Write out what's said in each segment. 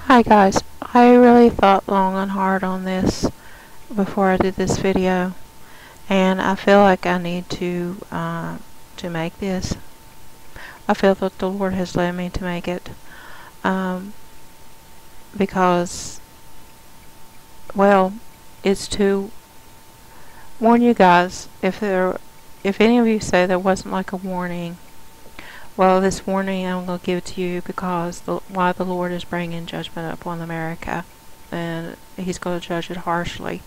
Hi guys, I really thought long and hard on this before I did this video, and I feel like I need to make this. I feel that the Lord has led me to make it, um, because, well, it's to warn you guys. If any of you say there wasn't like a warning, well, this warning I'm going to give to you because why the Lord is bringing judgment upon America, and He's going to judge it harshly.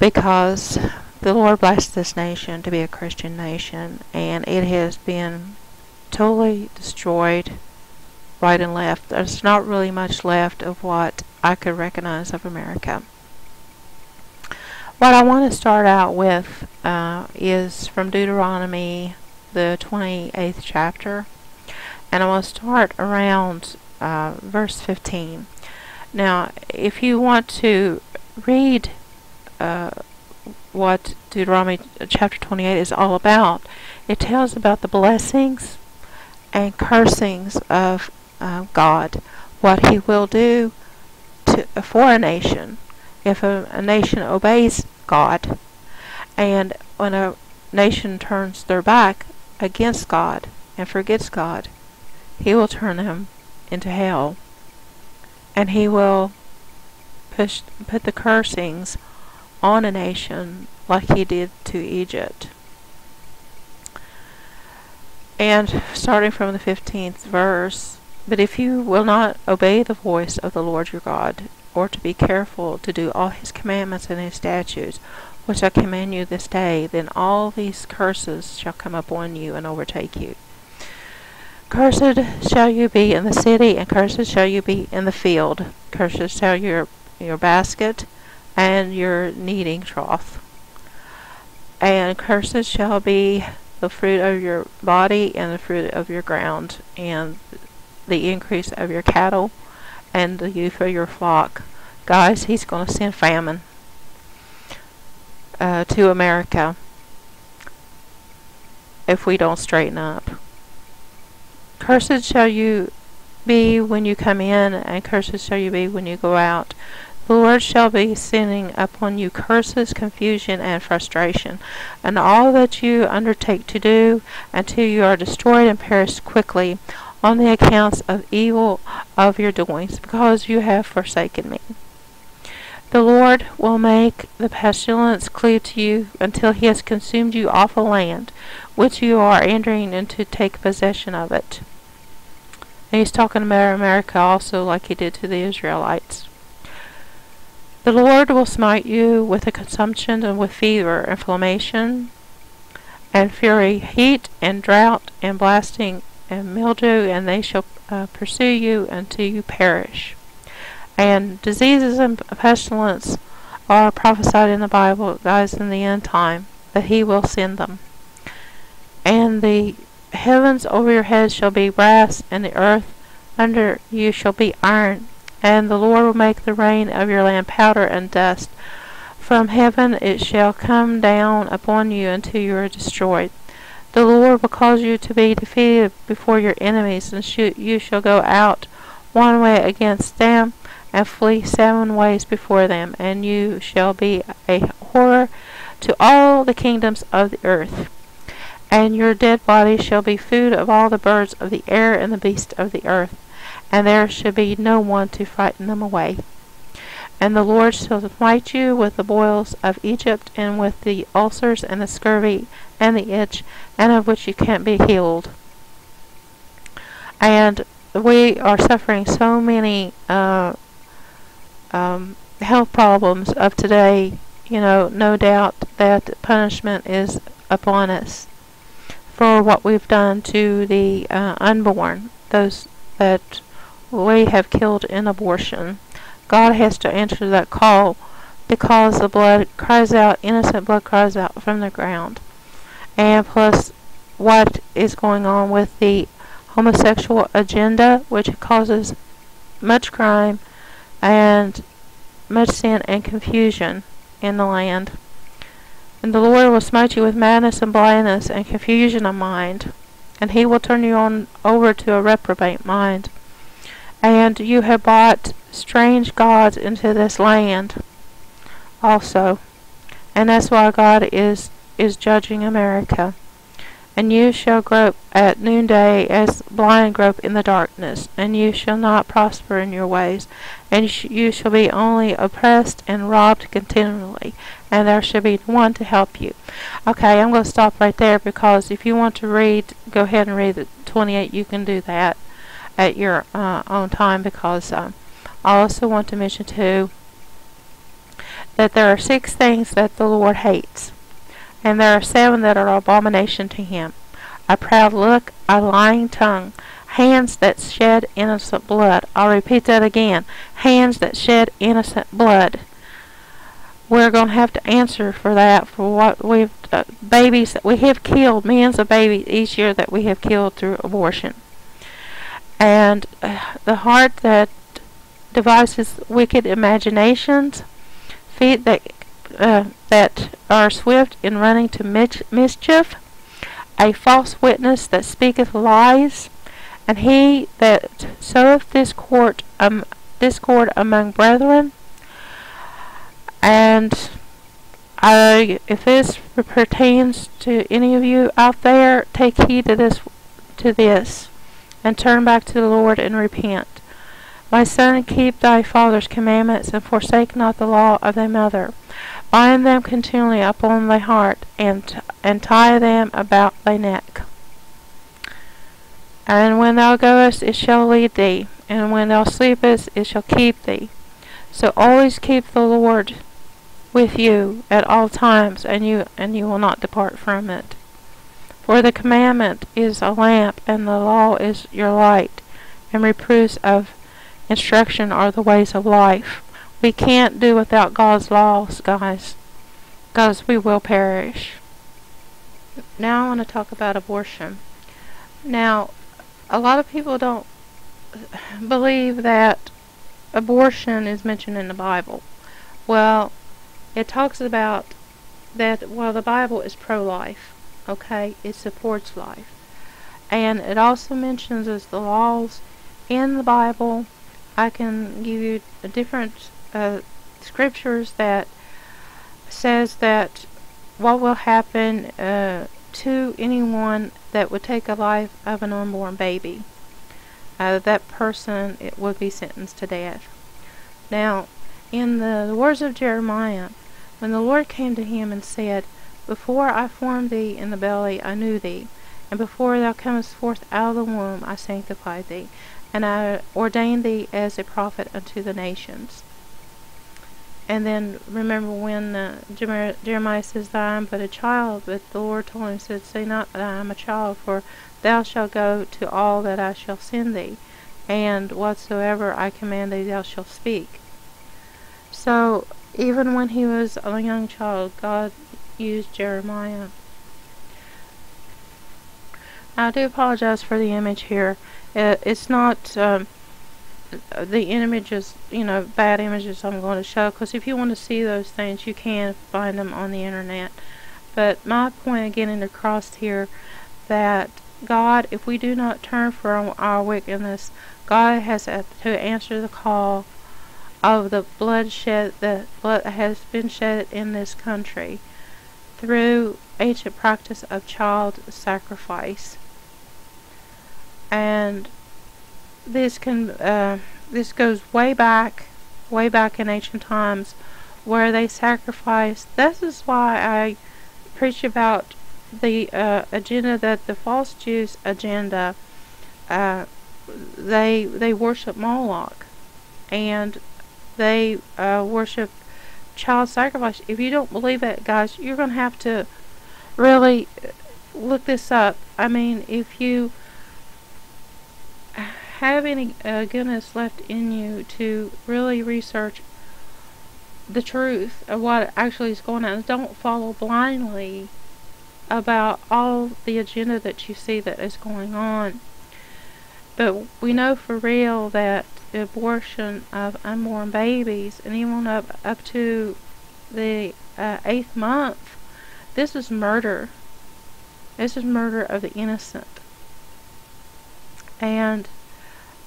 Because the Lord blessed this nation to be a Christian nation, and it has been totally destroyed right and left. There's not really much left of what I could recognize of America. What I want to start out with is from Deuteronomy, the 28th chapter, and I want to start around verse 15. Now, if you want to read what Deuteronomy chapter 28 is all about, it tells about the blessings and cursings of God, what He will do for a nation if a nation obeys God, and when a nation turns their back against God and forgets God, He will turn them into hell, and He will put the cursings on a nation like He did to Egypt. And starting from the 15th verse, but if you will not obey the voice of the Lord your God, or to be careful to do all His commandments and His statutes, which I command you this day, then all these curses shall come upon you and overtake you. Cursed shall you be in the city, and cursed shall you be in the field. Cursed shall your basket and your kneading trough. And cursed shall be the fruit of your body, and the fruit of your ground, and the increase of your cattle, and the youth of your flock. Guys, He's going to send famine to America if we don't straighten up. Cursed shall you be when you come in, and cursed shall you be when you go out. The Lord shall be sending upon you curses, confusion, and frustration, and all that you undertake to do, until you are destroyed and perish quickly, on the accounts of evil of your doings, because you have forsaken me. The Lord will make the pestilence cleave to you until He has consumed you off a land, which you are entering in to take possession of it. And He's talking about America also, like He did to the Israelites. The Lord will smite you with a consumption and with fever, inflammation, and fury, heat, and drought, and blasting, and mildew, and they shall pursue you until you perish. And diseases and pestilence are prophesied in the Bible, guys, in the end time, that He will send them. And the heavens over your heads shall be brass, and the earth under you shall be iron. And the Lord will make the rain of your land powder and dust. From heaven it shall come down upon you until you are destroyed. The Lord will cause you to be defeated before your enemies, and you shall go out one way against them, and flee 7 ways before them, and you shall be a horror to all the kingdoms of the earth. And your dead body shall be food of all the birds of the air and the beasts of the earth, and there shall be no one to frighten them away. And the Lord shall smite you with the boils of Egypt, and with the ulcers, and the scurvy, and the itch, and of which you can't be healed. And we are suffering so many health problems of today. No doubt that punishment is upon us for what we've done to the unborn, those that we have killed in abortion. God has to answer that call, because the blood cries out, innocent blood cries out from the ground. And plus what is going on with the homosexual agenda, which causes much crime and much sin and confusion in the land. And the Lord will smite you with madness and blindness and confusion of mind, and He will turn you over to a reprobate mind. And you have brought strange gods into this land also. And that's why God is judging America. And you shall grope at noonday as blind grope in the darkness, and you shall not prosper in your ways, and you shall be only oppressed and robbed continually, and there shall be one to help you. Okay, I'm going to stop right there, because if you want to read, go ahead and read the 28. You can do that at your own time, because I also want to mention too that there are 6 things that the Lord hates. And there are 7 that are abomination to him: a proud look, a lying tongue, hands that shed innocent blood. I'll repeat that again. Hands that shed innocent blood. We're going to have to answer for that, for what we've babies that we have killed, millions of babies each year that we have killed through abortion. And the heart that devises wicked imaginations, feet that are swift in running to mischief, a false witness that speaketh lies, and he that soweth discord among brethren. And if this pertains to any of you out there, take heed to this, and turn back to the Lord and repent. My son, keep thy father's commandments, and forsake not the law of thy mother. Bind them continually upon thy heart, and tie them about thy neck. And when thou goest, it shall lead thee, and when thou sleepest, it shall keep thee. So always keep the Lord with you at all times, and you will not depart from it. For the commandment is a lamp, and the law is your light, and reproofs of instruction are the ways of life. We can't do without God's laws, guys, because we will perish. Now I want to talk about abortion. Now, a lot of people don't believe that abortion is mentioned in the Bible. Well, it talks about that, well, the Bible is pro-life, okay? It supports life. And it also mentions as the laws in the Bible. I can give you different scriptures that says that what will happen to anyone that would take a life of an unborn baby. That person, it would be sentenced to death. Now, in the words of Jeremiah, when the Lord came to him and said, "Before I formed thee in the belly, I knew thee, and before thou camest forth out of the womb, I sanctified thee, and I ordained thee as a prophet unto the nations." And then remember when Jeremiah says that I am but a child, but the Lord told him, said, "Say not that I am a child, for thou shalt go to all that I shall send thee, and whatsoever I command thee thou shalt speak." So even when he was a young child, God used Jeremiah. I do apologize for the image here. It's not the images, bad images I'm going to show, because if you want to see those things, you can find them on the internet. But my point of getting across here, that God, if we do not turn from our wickedness, God has to answer the call of the bloodshed, the blood that has been shed in this country through ancient practice of child sacrifice. And this goes way back in ancient times, where they sacrificed. This is why I preach about the agenda, that the false Jews agenda. They worship Moloch, and they worship child sacrifice. If you don't believe that, guys, you're going to have to really look this up. I mean, if you have any goodness left in you to really research the truth of what actually is going on, don't follow blindly about all the agenda that you see that is going on. But we know for real that the abortion of unborn babies, and even up to the 8th month, this is murder. This is murder of the innocent. And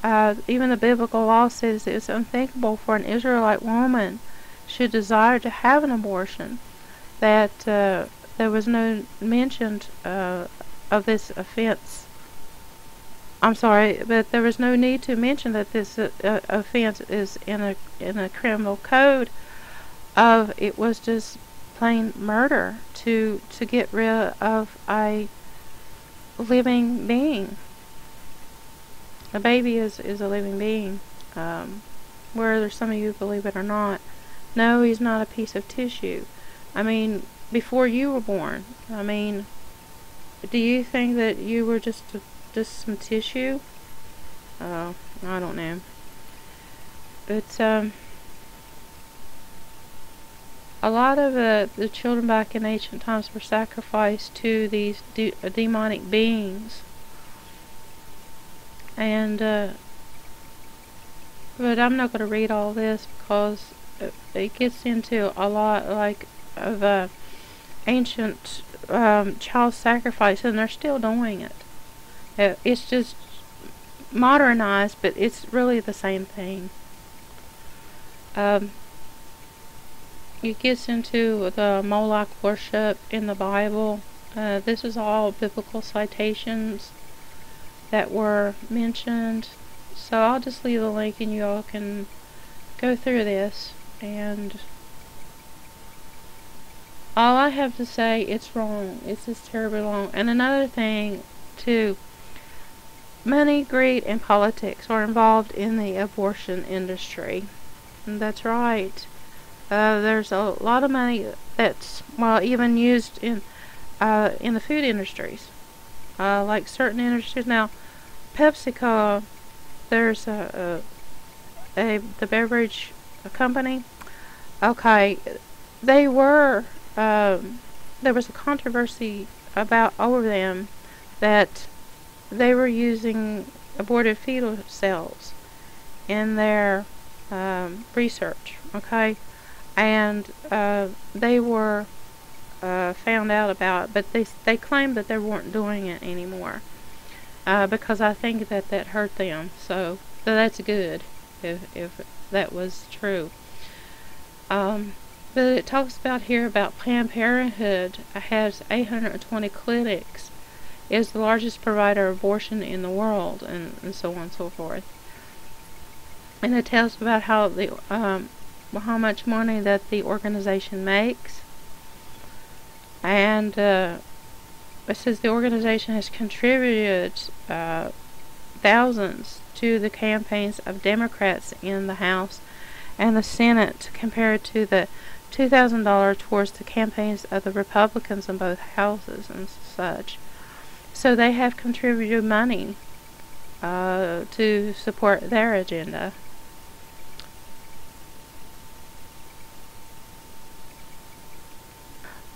even the biblical law says it's unthinkable for an Israelite woman should desire to have an abortion. That there was no mention of this offense. I'm sorry, but there was no need to mention that this offense is in a criminal code. It was just plain murder to get rid of a living being. A baby is a living being, whether some of you believe it or not. No, he's not a piece of tissue. I mean, before you were born, I mean, do you think that you were just some tissue? I don't know. But a lot of the children back in ancient times were sacrificed to these demonic beings. And but I'm not going to read all this because it gets into a lot like of ancient child sacrifice, and they're still doing it. It's just modernized, but it's really the same thing. It gets into the Moloch worship in the Bible. This is all biblical citations that were mentioned. So I'll just leave a link and you all can go through this. And all I have to say, it's wrong. It's just terribly wrong. And another thing, too, money, greed, and politics are involved in the abortion industry. And that's right. There's a lot of money that's, well, even used in the food industries. Like certain industries. Now, PepsiCo, there's the beverage company. Okay, they were, there was a controversy over them that they were using aborted fetal cells in their research, okay, and they were found out about it, but they claimed that they weren't doing it anymore, because I think that hurt them. So that's good if that was true. But it talks about here about Planned Parenthood has 820 clinics, is the largest provider of abortion in the world, and so on and so forth. And it tells about how much money that the organization makes. And it says the organization has contributed thousands to the campaigns of Democrats in the House and the Senate, compared to the $2,000 towards the campaigns of the Republicans in both houses and such. So they have contributed money to support their agenda.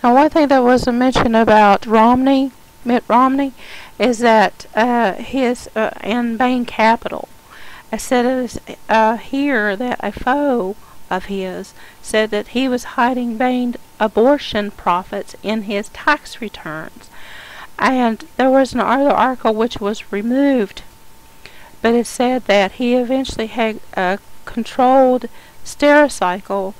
Now, one thing that wasn't mentioned about Mitt Romney, is that his in Bain Capital, I said it is here that a foe of his said that he was hiding Bain abortion profits in his tax returns. And there was an other article which was removed, but it said that he eventually had a controlled Stericycle,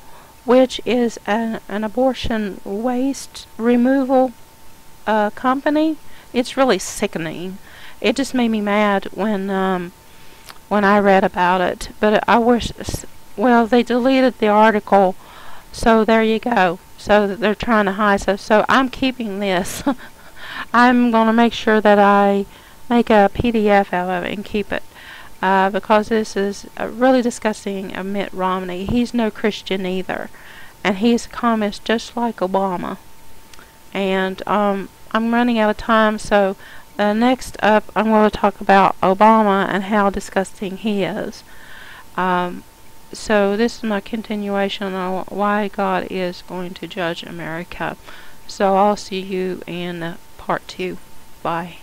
which is an abortion waste removal company. It's really sickening. It just made me mad when I read about it. But I wish, well, they deleted the article, so there you go. So they're trying to hide stuff. So I'm keeping this. I'm going to make sure that I make a PDF out of it and keep it. Because this is really disgusting of Mitt Romney. He's no Christian either. And he's a communist just like Obama. And I'm running out of time, so next up I'm going to talk about Obama and how disgusting he is. So this is my continuation on why God is going to judge America. So I'll see you in part 2. Bye.